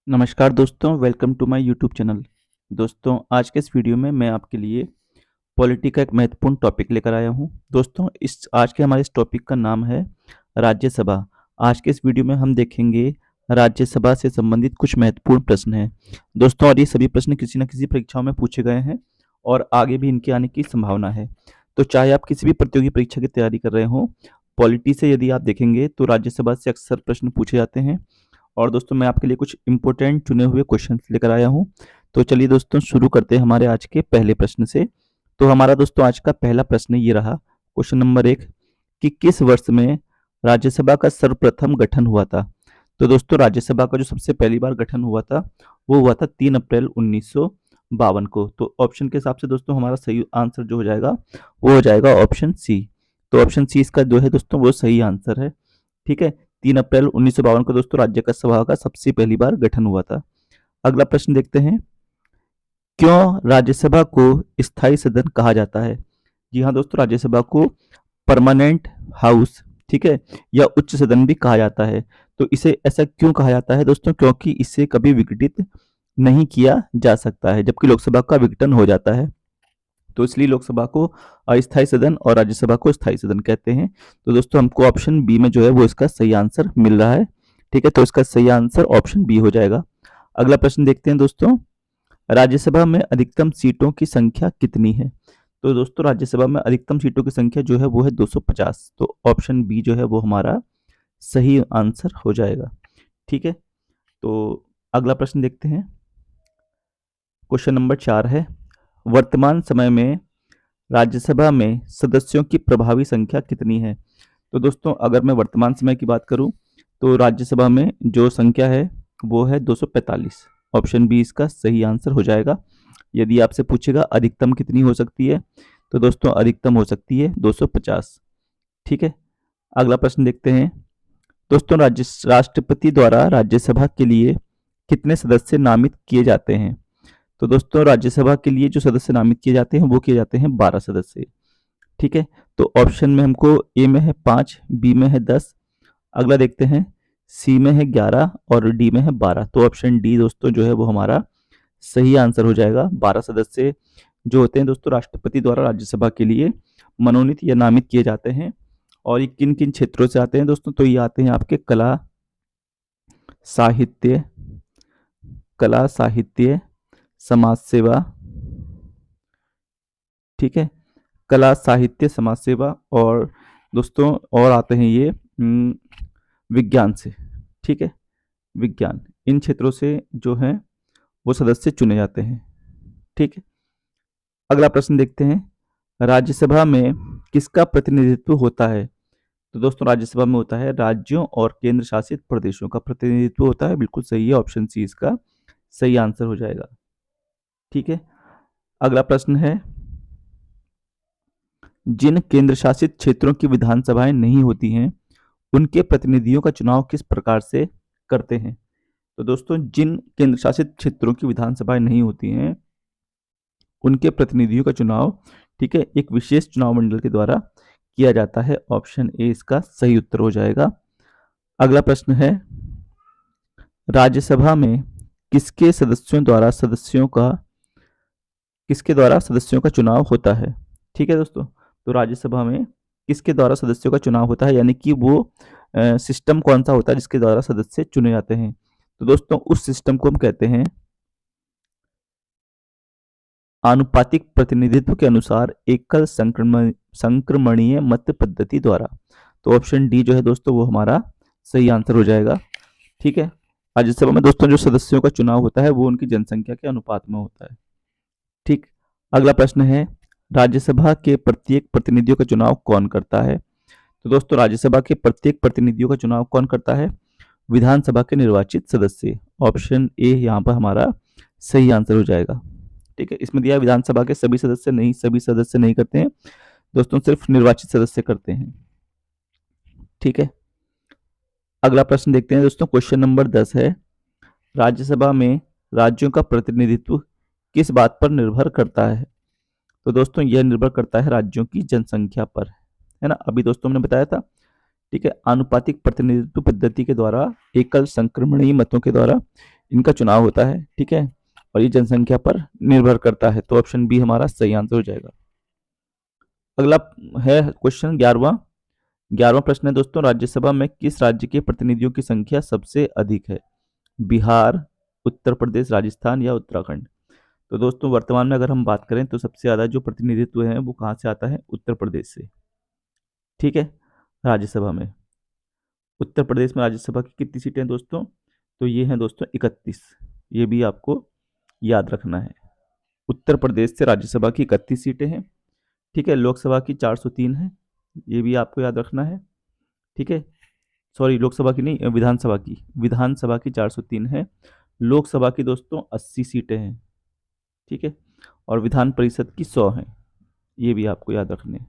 नमस्कार दोस्तों, welcome to my YouTube channel. दोस्तों, आज के इस वीडियो में मैं आपके लिए पॉलिटी का एक महत्वपूर्ण टॉपिक लेकर आया हूं। दोस्तों, इस आज के हमारे इस टॉपिक का नाम है राज्यसभा। आज के इस वीडियो में हम देखेंगे राज्यसभा से संबंधित कुछ महत्वपूर्ण प्रश्न हैं। दोस्तों, और ये सभी प्रश्न किसी न किसी परीक्षाओं में पूछे गए हैं और आगे भी इनके आने की संभावना है। तो चाहे आप किसी भी प्रतियोगी परीक्षा की तैयारी कर रहे हों, पॉलिटी से यदि आप देखेंगे तो राज्यसभा से अक्सर प्रश्न पूछे जाते हैं। और दोस्तों, मैं आपके लिए कुछ इंपॉर्टेंट चुने हुए क्वेश्चंस लेकर आया हूं। तो चलिए दोस्तों, शुरू करते हैं हमारे आज के पहले प्रश्न से। तो हमारा दोस्तों आज का पहला प्रश्न ये रहा, क्वेश्चन नंबर 1, कि किस वर्ष में राज्यसभा का सर्वप्रथम गठन हुआ था। तो दोस्तों, राज्यसभा का जो सबसे पहली बार गठन हुआ था वो हुआ था 3 अप्रैल 1952 को। तो ऑप्शन के हिसाब से दोस्तों हमारा सही आंसर जो हो जाएगा वो हो जाएगा ऑप्शन सी। तो ऑप्शन सी इसका जो है दोस्तों वो सही आंसर है। ठीक है, 3 अप्रैल 1952 को दोस्तों राज्यसभा का सबसे पहली बार गठन हुआ था। अगला प्रश्न देखते हैं, क्यों राज्यसभा को स्थायी सदन कहा जाता है। जी हाँ दोस्तों, राज्यसभा को परमानेंट हाउस, ठीक है, या उच्च सदन भी कहा जाता है। तो इसे ऐसा क्यों कहा जाता है दोस्तों, क्योंकि इसे कभी विघटित नहीं किया जा सकता है, जबकि लोकसभा का विघटन हो जाता है। तो इसलिए लोकसभा को अस्थायी सदन और राज्यसभा को स्थायी सदन कहते हैं। तो दोस्तों हमको ऑप्शन बी में जो है वो इसका सही आंसर मिल रहा है। ठीक है, तो इसका सही आंसर ऑप्शन बी हो जाएगा। अगला प्रश्न देखते हैं दोस्तों, राज्यसभा में अधिकतम सीटों की संख्या कितनी है। तो दोस्तों राज्यसभा में अधिकतम सीटों की संख्या जो है वो है 250। तो ऑप्शन बी जो है वो हमारा सही आंसर हो जाएगा। ठीक है, तो अगला प्रश्न देखते हैं, क्वेश्चन नंबर 4 है, वर्तमान समय में राज्यसभा में सदस्यों की प्रभावी संख्या कितनी है। तो दोस्तों अगर मैं वर्तमान समय की बात करूं तो राज्यसभा में जो संख्या है वो है 245। ऑप्शन बी इसका सही आंसर हो जाएगा। यदि आपसे पूछेगा अधिकतम कितनी हो सकती है तो दोस्तों अधिकतम हो सकती है 250। ठीक है, अगला प्रश्न देखते हैं दोस्तों, राष्ट्रपति द्वारा राज्यसभा के लिए कितने सदस्य नामित किए जाते हैं। तो दोस्तों राज्यसभा के लिए जो सदस्य नामित किए जाते हैं वो किए जाते हैं 12 सदस्य। ठीक है, तो ऑप्शन में हमको ए में है 5, बी में है 10, अगला देखते हैं सी में है 11 और डी में है 12। तो ऑप्शन डी दोस्तों जो है वो हमारा सही आंसर हो जाएगा। 12 सदस्य जो होते हैं दोस्तों राष्ट्रपति द्वारा राज्यसभा के लिए मनोनीत या नामित किए जाते हैं। और ये किन किन क्षेत्रों से आते हैं दोस्तों, तो ये आते हैं आपके साहित्य कला साहित्य, समाज सेवा, ठीक है, कला साहित्य समाज सेवा, और दोस्तों और आते हैं ये विज्ञान से। ठीक है, विज्ञान, इन क्षेत्रों से जो है वो सदस्य चुने जाते हैं। ठीक है, अगला प्रश्न देखते हैं, राज्यसभा में किसका प्रतिनिधित्व होता है। तो दोस्तों राज्यसभा में होता है राज्यों और केंद्र शासित प्रदेशों का प्रतिनिधित्व होता है। बिल्कुल सही है, ऑप्शन सी इसका सही आंसर हो जाएगा। ठीक है, अगला प्रश्न है, जिन केंद्र शासित क्षेत्रों की विधानसभाएं नहीं होती हैं उनके प्रतिनिधियों का चुनाव किस प्रकार से करते हैं। तो दोस्तों जिन केंद्र शासित क्षेत्रों की विधानसभाएं नहीं होती हैं उनके प्रतिनिधियों का चुनाव, ठीक है, एक विशेष चुनाव मंडल के द्वारा किया जाता है। ऑप्शन ए इसका सही उत्तर हो जाएगा। अगला प्रश्न है, राज्यसभा में किसके सदस्यों द्वारा सदस्यों का चुनाव होता है। ठीक है दोस्तों, तो राज्यसभा में किसके द्वारा सदस्यों का चुनाव होता है, यानी कि वो सिस्टम कौन सा होता है जिसके द्वारा सदस्य चुने जाते हैं। तो दोस्तों उस सिस्टम को हम कहते हैं आनुपातिक प्रतिनिधित्व के अनुसार एकल संक्रमणीय मत पद्धति द्वारा। तो ऑप्शन डी जो है दोस्तों वो हमारा सही आंसर हो जाएगा। ठीक है, राज्यसभा में दोस्तों जो सदस्यों का चुनाव होता है वो उनकी जनसंख्या के अनुपात में होता है। ठीक, अगला प्रश्न है, राज्यसभा के प्रत्येक प्रतिनिधियों का चुनाव कौन करता है। तो दोस्तों राज्यसभा के प्रत्येक प्रतिनिधियों का चुनाव कौन करता है, विधानसभा के निर्वाचित सदस्य। ऑप्शन ए यहाँ पर हमारा सही आंसर हो जाएगा। ठीक है, इसमें दिया विधानसभा के सभी सदस्य नहीं करते हैं दोस्तों, सिर्फ निर्वाचित सदस्य करते हैं। ठीक है, अगला प्रश्न देखते हैं दोस्तों, क्वेश्चन नंबर 10 है, राज्यसभा में राज्यों का प्रतिनिधित्व किस बात पर निर्भर करता है। तो दोस्तों यह निर्भर करता है राज्यों की जनसंख्या पर, है ना, अभी दोस्तों हमने बताया था। ठीक है, आनुपातिक प्रतिनिधित्व पद्धति के द्वारा एकल संक्रमणीय मतों के द्वारा इनका चुनाव होता है, ठीक है, और ये जनसंख्या पर निर्भर करता है। तो ऑप्शन बी हमारा सही आंसर हो जाएगा। अगला है क्वेश्चन 11वां। 11वां प्रश्न है दोस्तों, राज्यसभा में किस राज्य के प्रतिनिधियों की संख्या सबसे अधिक है? बिहार, उत्तर प्रदेश, राजस्थान या उत्तराखंड? तो दोस्तों वर्तमान में अगर हम बात करें तो सबसे ज़्यादा जो प्रतिनिधित्व है वो कहाँ से आता है? उत्तर प्रदेश से, ठीक है, राज्यसभा में। उत्तर प्रदेश में राज्यसभा की कितनी सीटें हैं दोस्तों? तो ये हैं दोस्तों 31। ये भी आपको याद रखना है। उत्तर प्रदेश से राज्यसभा की 31 सीटें हैं, ठीक है। लोकसभा की 403 है, ये भी आपको याद रखना है, ठीक है। सॉरी, लोकसभा की नहीं, विधानसभा की 403 है। लोकसभा की दोस्तों 80 सीटें हैं, ठीक है, और विधान परिषद की 100 हैं। ये भी आपको याद रखने हैं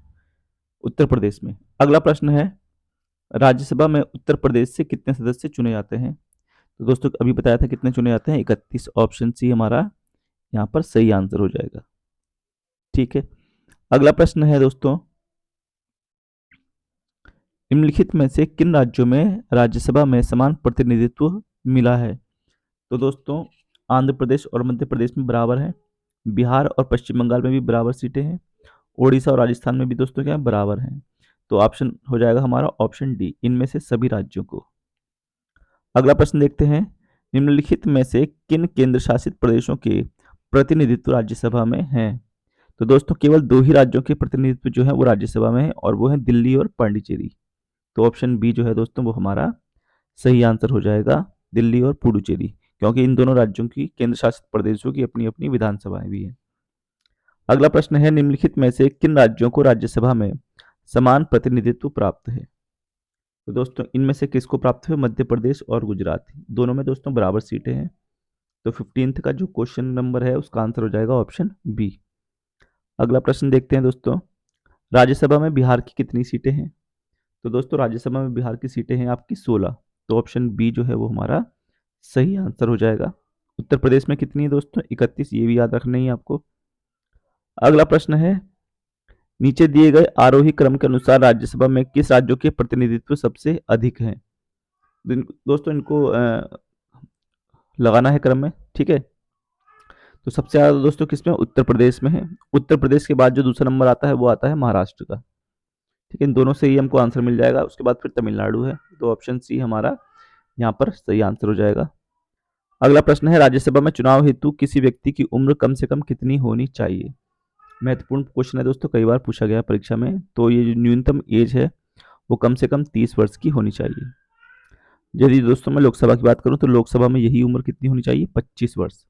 उत्तर प्रदेश में। अगला प्रश्न है, राज्यसभा में उत्तर प्रदेश से कितने सदस्य चुने जाते हैं? तो दोस्तों अभी बताया था कितने चुने जाते हैं, 31। ऑप्शन सी हमारा यहाँ पर सही आंसर हो जाएगा, ठीक है। अगला प्रश्न है दोस्तों, निम्नलिखित में से किन राज्यों में राज्यसभा में समान प्रतिनिधित्व मिला है? तो दोस्तों आंध्र प्रदेश और मध्य प्रदेश में बराबर है, बिहार और पश्चिम बंगाल में भी बराबर सीटें हैं, ओडिशा और राजस्थान में भी दोस्तों क्या है, बराबर हैं। तो ऑप्शन हो जाएगा हमारा ऑप्शन डी, इनमें से सभी राज्यों को। अगला प्रश्न देखते हैं, निम्नलिखित में से किन केंद्र शासित प्रदेशों के प्रतिनिधित्व राज्यसभा में है? तो दोस्तों केवल दो ही राज्यों के प्रतिनिधित्व जो है वो राज्यसभा में है, और वो है दिल्ली और पांडिचेरी। तो ऑप्शन बी जो है दोस्तों वो हमारा सही आंसर हो जाएगा, दिल्ली और पुडुचेरी, क्योंकि इन दोनों राज्यों की केंद्र शासित प्रदेशों की अपनी अपनी विधानसभाएं भी हैं। अगला प्रश्न है, निम्नलिखित में से किन राज्यों को राज्यसभा में समान प्रतिनिधित्व प्राप्त है? तो दोस्तों इनमें से किसको प्राप्त है? मध्य प्रदेश और गुजरात, दोनों में दोस्तों बराबर सीटें हैं। तो 15th का जो क्वेश्चन नंबर है उसका आंसर हो जाएगा ऑप्शन बी। अगला प्रश्न देखते हैं दोस्तों, राज्यसभा में बिहार की कितनी सीटें हैं? तो दोस्तों राज्यसभा में बिहार की सीटें हैं आपकी 16। तो ऑप्शन बी जो है वो हमारा सही आंसर हो जाएगा। उत्तर प्रदेश में कितनी है दोस्तों? 31, ये भी याद रखना ही है आपको। अगला प्रश्न है, नीचे दिए गए आरोही क्रम के अनुसार राज्यसभा में किस राज्यों के प्रतिनिधित्व सबसे अधिक है? दोस्तों इनको लगाना है क्रम में, ठीक है। तो सबसे ज्यादा दोस्तों किसमें? उत्तर प्रदेश में है। उत्तर प्रदेश के बाद जो दूसरा नंबर आता है वो आता है महाराष्ट्र का, ठीक है। इन दोनों से ही हमको आंसर मिल जाएगा। उसके बाद फिर तमिलनाडु है। तो ऑप्शन सी हमारा यहाँ पर सही आंसर हो जाएगा। अगला प्रश्न है, राज्यसभा में चुनाव हेतु किसी व्यक्ति की उम्र कम से कम कितनी होनी चाहिए? महत्वपूर्ण क्वेश्चन है दोस्तों, कई बार पूछा गया परीक्षा में। तो ये जो न्यूनतम एज है वो कम से कम 30 वर्ष की होनी चाहिए। यदि दोस्तों मैं लोकसभा की बात करूं तो लोकसभा में यही उम्र कितनी होनी चाहिए? 25 वर्ष।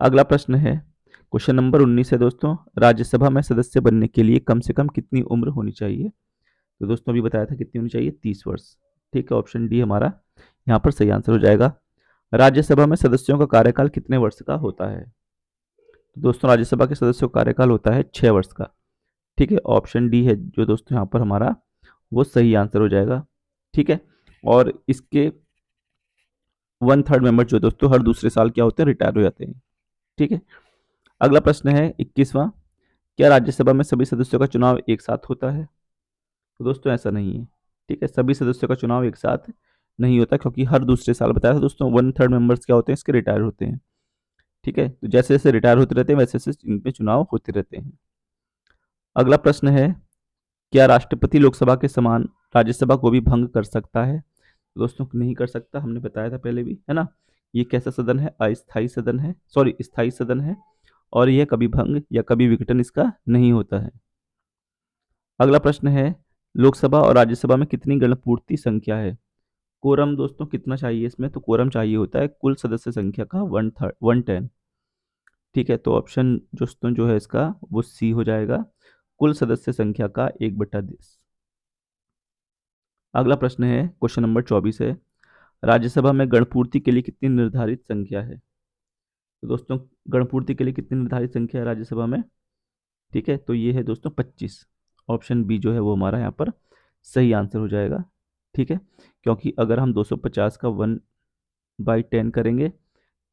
अगला प्रश्न है, क्वेश्चन नंबर 19 है दोस्तों, राज्यसभा में सदस्य बनने के लिए कम से कम कितनी उम्र होनी चाहिए? तो दोस्तों अभी बताया था कितनी होनी चाहिए? 30 वर्ष, ठीक है। ऑप्शन डी हमारा यहाँ पर सही आंसर हो जाएगा। राज्यसभा में सदस्यों का कार्यकाल कितने वर्ष का होता है? तो दोस्तों राज्यसभा के सदस्यों का कार्यकाल होता है 6 वर्ष का, ठीक है। ऑप्शन डी है जो दोस्तों यहाँ पर हमारा वो सही आंसर हो जाएगा, ठीक है। और इसके 1/3 मेंबर जो दोस्तों हर दूसरे साल क्या होते हैं? रिटायर हो जाते हैं, ठीक है। अगला प्रश्न है 21वां, क्या राज्यसभा में सभी सदस्यों का चुनाव एक साथ होता है? तो दोस्तों ऐसा नहीं है, ठीक है। सभी सदस्यों का चुनाव एक साथ नहीं होता, क्योंकि हर दूसरे साल बताया था दोस्तों 1/3 मेंबर्स क्या होते हैं? इसके रिटायर होते हैं, ठीक है। तो जैसे जैसे रिटायर होते रहते हैं वैसे वैसे इनमें चुनाव होते रहते हैं। अगला प्रश्न है, क्या राष्ट्रपति लोकसभा के समान राज्यसभा को भी भंग कर सकता है? तो दोस्तों नहीं कर सकता, हमने बताया था पहले भी, है ना। ये कैसा सदन है? अस्थायी सदन है, सॉरी स्थायी सदन है, और यह कभी भंग या कभी विघटन इसका नहीं होता है। अगला प्रश्न है, लोकसभा और राज्यसभा में कितनी गणपूर्ति संख्या है? कोरम दोस्तों कितना चाहिए इसमें? तो कोरम चाहिए होता है कुल सदस्य संख्या का 1/10, ठीक है। तो ऑप्शन दोस्तों जो है इसका वो सी हो जाएगा, कुल सदस्य संख्या का 1/10। अगला प्रश्न है, क्वेश्चन नंबर 24 है, राज्यसभा में गणपूर्ति के लिए कितनी निर्धारित संख्या है? तो दोस्तों गणपूर्ति के लिए कितनी निर्धारित संख्या है राज्यसभा में? ठीक है, तो ये है दोस्तों 25। ऑप्शन बी जो है वो हमारा यहाँ पर सही आंसर हो जाएगा, ठीक है। क्योंकि अगर हम 250 का 1/10 करेंगे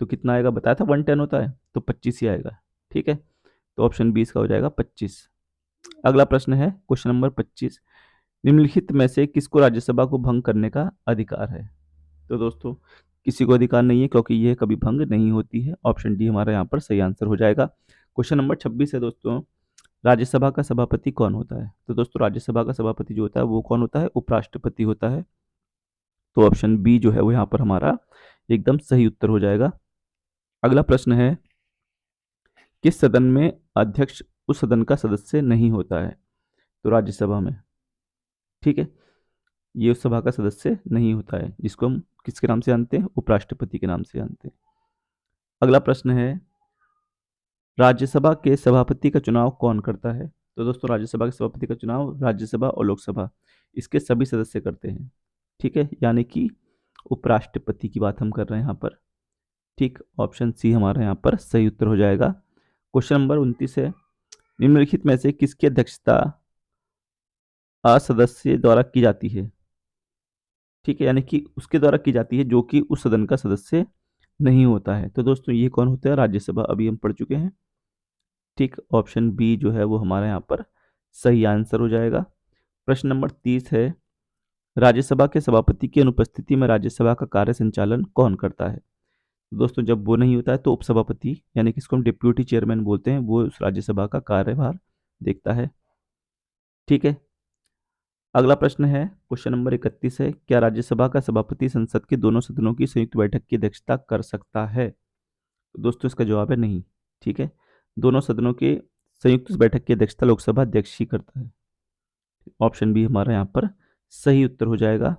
तो कितना आएगा? बताया था 1/10 होता है, तो 25 ही आएगा, ठीक है। तो ऑप्शन बी इसका हो जाएगा 25। अगला प्रश्न है क्वेश्चन नंबर 25, निम्नलिखित में से किसको राज्यसभा को भंग करने का अधिकार है? तो दोस्तों किसी को अधिकार नहीं है क्योंकि यह कभी भंग नहीं होती है। ऑप्शन डी हमारा यहाँ पर सही आंसर हो जाएगा। क्वेश्चन नंबर 26 है दोस्तों, राज्यसभा का सभापति कौन होता है? तो दोस्तों राज्यसभा का सभापति जो होता है वो कौन होता है? उपराष्ट्रपति होता है। तो ऑप्शन बी जो है वो यहाँ पर हमारा एकदम सही उत्तर हो जाएगा। अगला प्रश्न है, किस सदन में अध्यक्ष उस सदन का सदस्य नहीं होता है? तो राज्यसभा में, ठीक है, ये उस सभा का सदस्य नहीं होता है, जिसको हम किसके नाम से जानते हैं? उपराष्ट्रपति के नाम से जानते हैं। अगला प्रश्न है, राज्यसभा के सभापति का चुनाव कौन करता है? तो दोस्तों राज्यसभा के सभापति का चुनाव राज्यसभा और लोकसभा इसके सभी सदस्य करते हैं, ठीक है, यानी कि उपराष्ट्रपति की बात हम कर रहे हैं यहाँ पर, ठीक। ऑप्शन सी हमारा यहाँ पर सही उत्तर हो जाएगा। क्वेश्चन नंबर 29 है, निम्नलिखित में से किसकी अध्यक्षता असदस्य द्वारा की जाती है? ठीक है, यानी कि उसके द्वारा की जाती है जो कि उस सदन का सदस्य नहीं होता है। तो दोस्तों ये कौन होता है? राज्यसभा, अभी हम पढ़ चुके हैं, ठीक। ऑप्शन बी जो है वो हमारे यहाँ पर सही आंसर हो जाएगा। प्रश्न नंबर 30 है, राज्यसभा के सभापति की अनुपस्थिति में राज्यसभा का कार्य संचालन कौन करता है? दोस्तों जब वो नहीं होता है तो उपसभापति, यानी कि इसको हम डिप्यूटी चेयरमैन बोलते हैं, वो उस राज्यसभा का कार्यभार देखता है, ठीक है। अगला प्रश्न है, क्वेश्चन नंबर 31 है, क्या राज्यसभा का सभापति संसद के दोनों सदनों की संयुक्त बैठक की अध्यक्षता कर सकता है? तो दोस्तों इसका जवाब है नहीं, ठीक है। दोनों सदनों के संयुक्त बैठक की अध्यक्षता लोकसभा अध्यक्ष ही करता है। ऑप्शन बी हमारा यहाँ पर सही उत्तर हो जाएगा।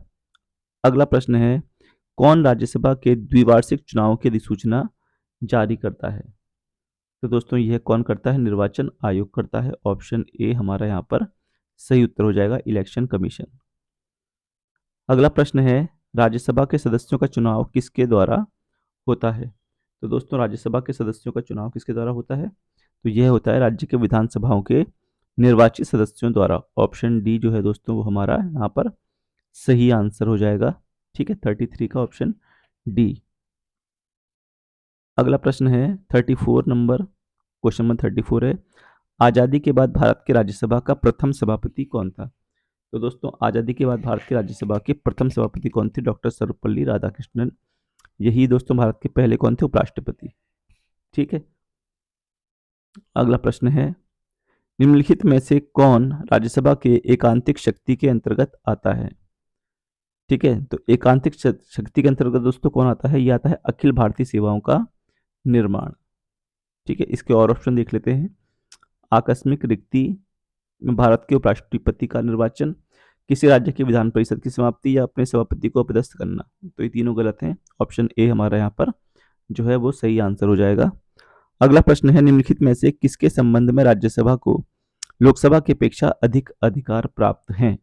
अगला प्रश्न है, कौन राज्यसभा के द्विवार्षिक चुनाव की अधिसूचना जारी करता है? तो दोस्तों यह कौन करता है? निर्वाचन आयोग करता है। ऑप्शन ए हमारा यहाँ पर सही उत्तर हो जाएगा, इलेक्शन कमीशन। अगला प्रश्न है, राज्यसभा के सदस्यों का चुनाव किसके द्वारा होता है? तो दोस्तों राज्यसभा के सदस्यों का चुनाव किसके द्वारा होता है? तो यह होता है राज्य के विधानसभाओं के निर्वाचित सदस्यों द्वारा। ऑप्शन डी जो है दोस्तों वो हमारा यहाँ पर सही आंसर हो जाएगा, ठीक है, 33 का ऑप्शन डी। अगला प्रश्न है 34 नंबर, क्वेश्चन नंबर 34 है, आज़ादी के बाद भारत के राज्यसभा का प्रथम सभापति कौन था? तो दोस्तों आज़ादी के बाद भारत की राज्यसभा के प्रथम सभापति कौन थे? डॉक्टर सर्वपल्ली राधाकृष्णन। यही दोस्तों भारत के पहले कौन थे? उपराष्ट्रपति, ठीक है। अगला प्रश्न है, निम्नलिखित में से कौन राज्यसभा के एकांतिक शक्ति के अंतर्गत आता है? ठीक है, तो एकांतिक शक्ति के अंतर्गत दोस्तों कौन आता है? ये आता है अखिल भारतीय सेवाओं का निर्माण, ठीक है। इसके और ऑप्शन देख लेते हैं, आकस्मिक रिक्ति में भारत के उपराष्ट्रपति का निर्वाचन, किसी राज्य की विधान परिषद की समाप्ति, या अपने सभापति को अपदस्थ करना। तो ये तीनों गलत हैं। ऑप्शन ए हमारा यहाँ पर जो है वो सही आंसर हो जाएगा। अगला प्रश्न है, निम्नलिखित में से किसके संबंध में राज्यसभा को लोकसभा की अपेक्षा अधिक अधिकार प्राप्त हैं?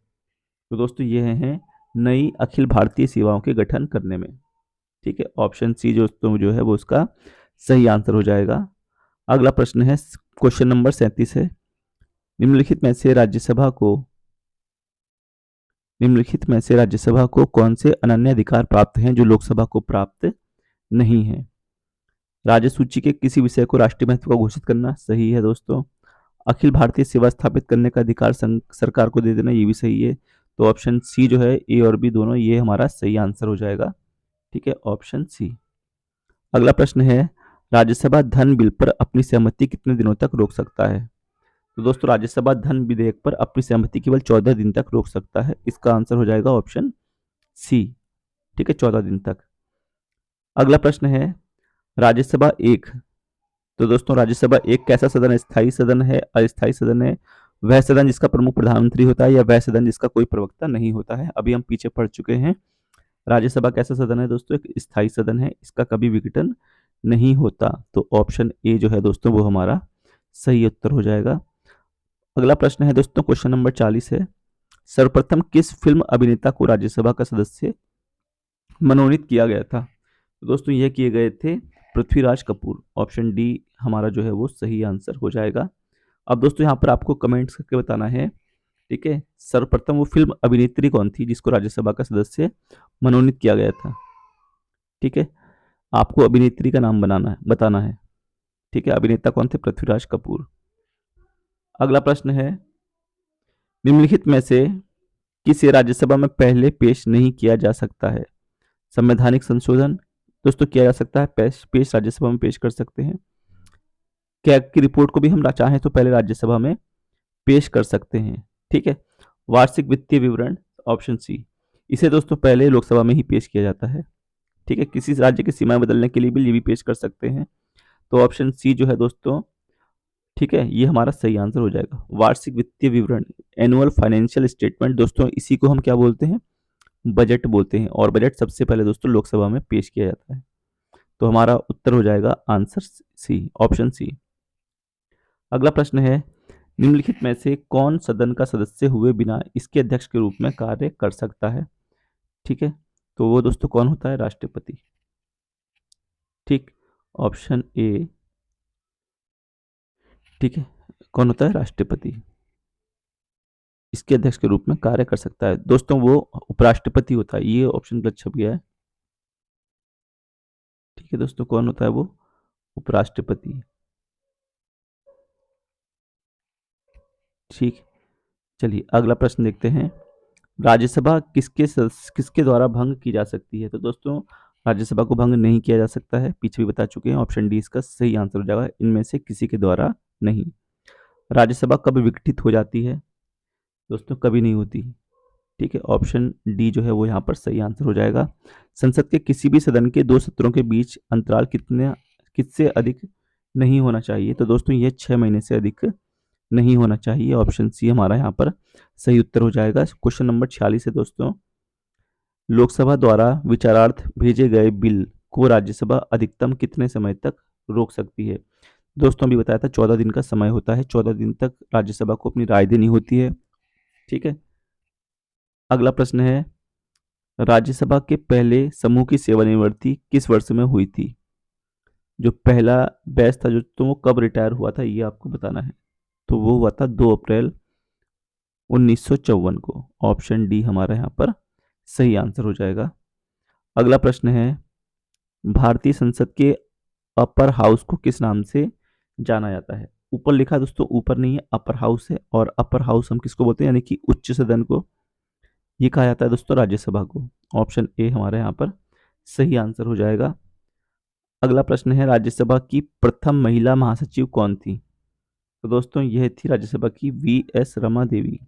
तो दोस्तों ये हैं नई अखिल भारतीय सेवाओं के गठन करने में, ठीक है। ऑप्शन सी दोस्तों जो है वो उसका सही आंसर हो जाएगा। अगला प्रश्न है, क्वेश्चन नंबर 37 है, निम्नलिखित में से राज्यसभा को कौन से अनन्य अधिकार प्राप्त हैं जो लोकसभा को प्राप्त नहीं है? राज्य सूची के किसी विषय को राष्ट्रीय महत्व का घोषित करना, सही है दोस्तों। अखिल भारतीय सेवा स्थापित करने का अधिकार सरकार को दे देना, ये भी सही है। तो ऑप्शन सी जो है, ए और बी दोनों, ये हमारा सही आंसर हो जाएगा, ठीक है, ऑप्शन सी। अगला प्रश्न है, राज्यसभा धन बिल पर अपनी सहमति कितने दिनों तक रोक सकता है? तो दोस्तों राज्यसभा धन विधेयक पर अपनी सहमति केवल 14 दिन तक रोक सकता है। इसका आंसर हो जाएगा ऑप्शन सी, ठीक है, 14 दिन तक। अगला प्रश्न है, राज्यसभा एक, तो दोस्तों राज्यसभा एक कैसा सदन है? स्थायी सदन है, अस्थायी सदन है, वह सदन जिसका प्रमुख प्रधानमंत्री होता है, या वह सदन जिसका कोई प्रवक्ता नहीं होता है? अभी हम पीछे पढ़ चुके हैं। राज्यसभा कैसा सदन है दोस्तों? एक स्थायी सदन है, इसका कभी विघटन नहीं होता। तो ऑप्शन ए जो है दोस्तों वो हमारा सही उत्तर हो जाएगा। अगला प्रश्न है दोस्तों, क्वेश्चन नंबर 40 है, सर्वप्रथम किस फिल्म अभिनेता को राज्यसभा का सदस्य मनोनीत किया गया था? तो दोस्तों यह किए गए थे पृथ्वीराज कपूर। ऑप्शन डी हमारा जो है वो सही आंसर हो जाएगा। अब दोस्तों यहाँ पर आपको कमेंट्स करके बताना है, ठीक है, सर्वप्रथम वो फिल्म अभिनेत्री कौन थी जिसको राज्यसभा का सदस्य मनोनीत किया गया था, ठीक है। आपको अभिनेत्री का नाम बताना है, ठीक है। अभिनेता कौन थे? पृथ्वीराज कपूर। अगला प्रश्न है, निम्नलिखित में से किसे राज्यसभा में पहले पेश नहीं किया जा सकता है? संवैधानिक संशोधन, दोस्तों किया जा सकता है, पेश पेश राज्यसभा में पेश कर सकते हैं। कैग की रिपोर्ट को भी हम चाहें तो पहले राज्यसभा में पेश कर सकते हैं। ठीक है। वार्षिक वित्तीय विवरण, ऑप्शन सी, इसे दोस्तों पहले लोकसभा में ही पेश किया जाता है। ठीक है। किसी राज्य की सीमाएं बदलने के लिए भी ये भी पेश कर सकते हैं। तो ऑप्शन सी जो है दोस्तों, ठीक है, ये हमारा सही आंसर हो जाएगा। वार्षिक वित्तीय विवरण, एनुअल फाइनेंशियल स्टेटमेंट, दोस्तों इसी को हम क्या बोलते हैं, बजट बोलते हैं। और बजट सबसे पहले दोस्तों लोकसभा में पेश किया जाता है। तो हमारा उत्तर हो जाएगा आंसर सी, ऑप्शन सी। अगला प्रश्न है, निम्नलिखित में से कौन सदन का सदस्य हुए बिना इसके अध्यक्ष के रूप में कार्य कर सकता है? ठीक है। तो वो दोस्तों कौन होता है, राष्ट्रपति। ठीक, ऑप्शन ए, ठीक है, कौन होता है, राष्ट्रपति इसके अध्यक्ष के रूप में कार्य कर सकता है। दोस्तों वो उपराष्ट्रपति होता है, ये ऑप्शन गलत छप गया है। ठीक है दोस्तों, कौन होता है वो, उपराष्ट्रपति। ठीक, चलिए अगला प्रश्न देखते हैं। राज्यसभा किसके द्वारा भंग की जा सकती है? तो दोस्तों राज्यसभा को भंग नहीं किया जा सकता है, पीछे भी बता चुके हैं। ऑप्शन डी इसका सही आंसर हो जाएगा, इनमें से किसी के द्वारा नहीं। राज्यसभा कब विघटित हो जाती है? दोस्तों कभी नहीं होती। ठीक है, ऑप्शन डी जो है वो यहाँ पर सही आंसर हो जाएगा। संसद के किसी भी सदन के दो सत्रों के बीच अंतराल किससे अधिक नहीं होना चाहिए? तो दोस्तों ये 6 महीने से अधिक नहीं होना चाहिए। ऑप्शन सी हमारा यहाँ पर सही उत्तर हो जाएगा। क्वेश्चन नंबर 46 है दोस्तों, लोकसभा द्वारा विचारार्थ भेजे गए बिल को राज्यसभा अधिकतम कितने समय तक रोक सकती है? दोस्तों अभी बताया था 14 दिन का समय होता है, 14 दिन तक राज्यसभा को अपनी राय देनी होती है। ठीक है। अगला प्रश्न है, राज्यसभा के पहले समूह की सेवानिवृत्ति किस वर्ष में हुई थी? जो पहला बैच था जो, तो वो कब रिटायर हुआ था ये आपको बताना है। तो वो हुआ था 2 अप्रैल 1954 को। ऑप्शन डी हमारा यहाँ पर सही आंसर हो जाएगा। अगला प्रश्न है, भारतीय संसद के अपर हाउस को किस नाम से जाना जाता है? ऊपर लिखा है दोस्तों, ऊपर नहीं है, अपर हाउस है। और अपर हाउस हम किसको बोलते हैं, यानी कि उच्च सदन को। ये कहा जाता है दोस्तों राज्यसभा को। ऑप्शन ए हमारे यहाँ पर सही आंसर हो जाएगा। अगला प्रश्न है, राज्यसभा की प्रथम महिला महासचिव कौन थी? तो दोस्तों यह थी राज्यसभा की VS. Rama Devi.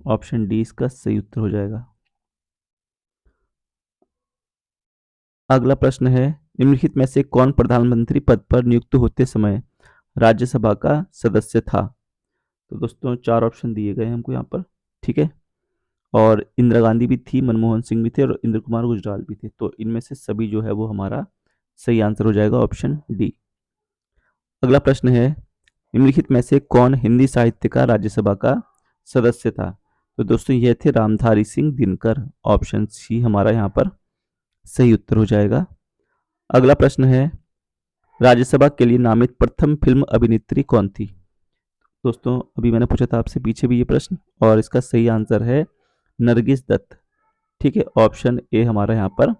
Option D इसका सही उत्तर हो जाएगा। अगला प्रश्न है, निम्नलिखित में से कौन प्रधानमंत्री पद पर नियुक्त होते समय राज्यसभा का सदस्य था? तो दोस्तों 4 ऑप्शन दिए गए हैं हमको यहाँ पर। ठीक है। और इंदिरा गांधी भी थी, मनमोहन सिंह भी थे और इंद्र कुमार गुजराल भी थे। तो इनमें से सभी जो है वो हमारा सही आंसर हो जाएगा, ऑप्शन डी। अगला प्रश्न है, निम्नलिखित में से कौन हिंदी साहित्य का राज्यसभा का सदस्य था? तो दोस्तों ये थे रामधारी सिंह दिनकर। ऑप्शन सी हमारा यहाँ पर सही उत्तर हो जाएगा। अगला प्रश्न है, राज्यसभा के लिए नामित प्रथम फिल्म अभिनेत्री कौन थी? दोस्तों अभी मैंने पूछा था आपसे पीछे भी ये प्रश्न, और इसका सही आंसर है नरगिस दत्त। ठीक है, ऑप्शन ए हमारा यहाँ पर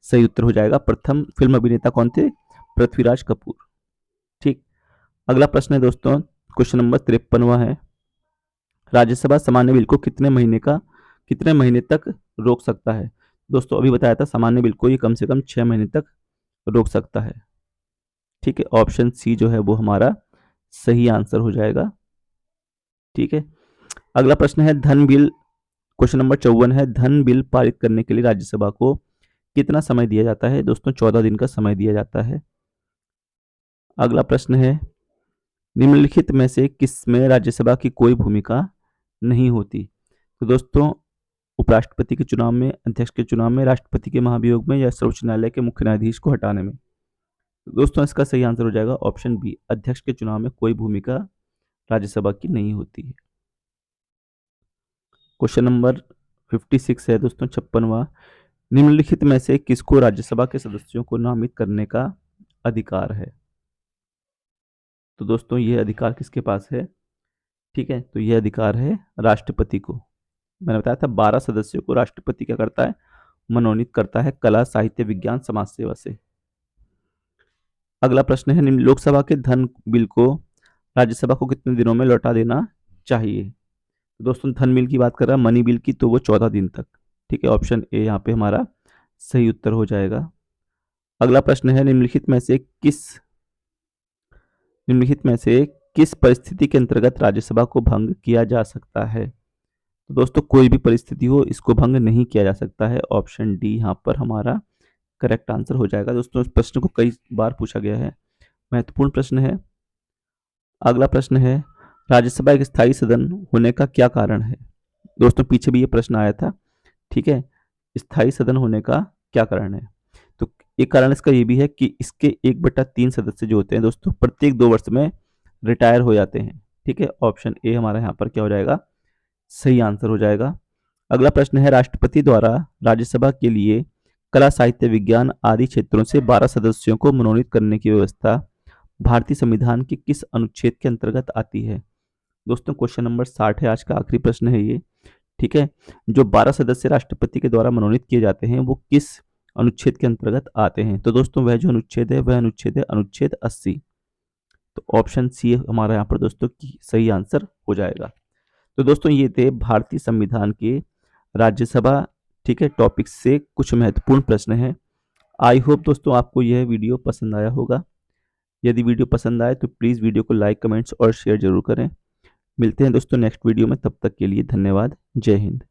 सही उत्तर हो जाएगा। प्रथम फिल्म अभिनेता कौन थे? पृथ्वीराज कपूर। ठीक। अगला प्रश्न है दोस्तों, क्वेश्चन नंबर 53वां है, राज्यसभा सामान्य बिल को कितने महीने तक रोक सकता है? दोस्तों अभी बताया था सामान्य बिल को ये कम से कम 6 महीने तक रोक सकता है। ठीक है, ऑप्शन सी जो है वो हमारा सही आंसर हो जाएगा। ठीक है। अगला प्रश्न है, धन बिल, क्वेश्चन नंबर 54 है, धन बिल पारित करने के लिए राज्यसभा को कितना समय दिया जाता है? दोस्तों 14 दिन का समय दिया जाता है। अगला प्रश्न है, निम्नलिखित में से किसमें राज्यसभा की कोई भूमिका नहीं होती? तो दोस्तों उपराष्ट्रपति के चुनाव में, अध्यक्ष के चुनाव में, राष्ट्रपति के महाभियोग में, या सर्वोच्च न्यायालय के मुख्य न्यायाधीश को हटाने में। तो दोस्तों इसका सही आंसर हो जाएगा ऑप्शन बी, अध्यक्ष के चुनाव में कोई भूमिका राज्यसभा की नहीं होती है। क्वेश्चन नंबर 56 है दोस्तों, 56वां, निम्नलिखित में से किसको राज्यसभा के सदस्यों को नामित करने का अधिकार है? तो दोस्तों ये अधिकार किसके पास है? ठीक है, तो यह अधिकार है राष्ट्रपति को। मैंने बताया था 12 सदस्यों को राष्ट्रपति क्या करता है, मनोनीत करता है, कला, साहित्य, विज्ञान, समाज सेवा से। अगला प्रश्न है, निम्न लोकसभा के धन बिल को राज्यसभा को कितने दिनों में लौटा देना चाहिए? तो दोस्तों धन बिल की बात कर रहा है, मनी बिल की, तो वो 14 दिन तक। ठीक है, ऑप्शन ए यहाँ पे हमारा सही उत्तर हो जाएगा। अगला प्रश्न है, निम्नलिखित में से किस परिस्थिति के अंतर्गत राज्यसभा को भंग किया जा सकता है? तो दोस्तों कोई भी परिस्थिति हो, इसको भंग नहीं किया जा सकता है। ऑप्शन डी यहाँ पर हमारा करेक्ट आंसर हो जाएगा। दोस्तों इस प्रश्न को कई बार पूछा गया है, महत्वपूर्ण प्रश्न है। अगला प्रश्न है, राज्यसभा एक स्थायी सदन होने का क्या कारण है? दोस्तों पीछे भी ये प्रश्न आया था, ठीक है। स्थायी सदन होने का क्या कारण है? तो एक कारण इसका ये भी है कि इसके 1/3 सदस्य जो होते हैं दोस्तों, प्रत्येक 2 वर्ष में रिटायर हो जाते हैं, ठीक है। ऑप्शन ए हमारा यहाँ पर क्या हो जाएगा? सही आंसर हो जाएगा। अगला प्रश्न है, राष्ट्रपति द्वारा राज्यसभा के लिए कला, साहित्य, विज्ञान आदि क्षेत्रों से 12 सदस्यों को मनोनीत करने की व्यवस्था भारतीय संविधान के किस अनुच्छेद के अंतर्गत आती है? दोस्तों क्वेश्चन नंबर 60 है, आज का आखिरी प्रश्न है ये, ठीक है। जो 12 सदस्य राष्ट्रपति के द्वारा मनोनीत किए जाते हैं वो किस अनुच्छेद के अंतर्गत आते हैं? तो दोस्तों वह जो अनुच्छेद है वह अनुच्छेद है अनुच्छेद 80। तो ऑप्शन सी हमारा यहाँ पर दोस्तों की सही आंसर हो जाएगा। तो दोस्तों ये थे भारतीय संविधान के राज्यसभा, ठीक है, टॉपिक से कुछ महत्वपूर्ण प्रश्न हैं। आई होप दोस्तों आपको यह वीडियो पसंद आया होगा। यदि वीडियो पसंद आए तो प्लीज़ वीडियो को लाइक, कमेंट्स और शेयर जरूर करें। मिलते हैं दोस्तों नेक्स्ट वीडियो में, तब तक के लिए धन्यवाद। जय हिंद।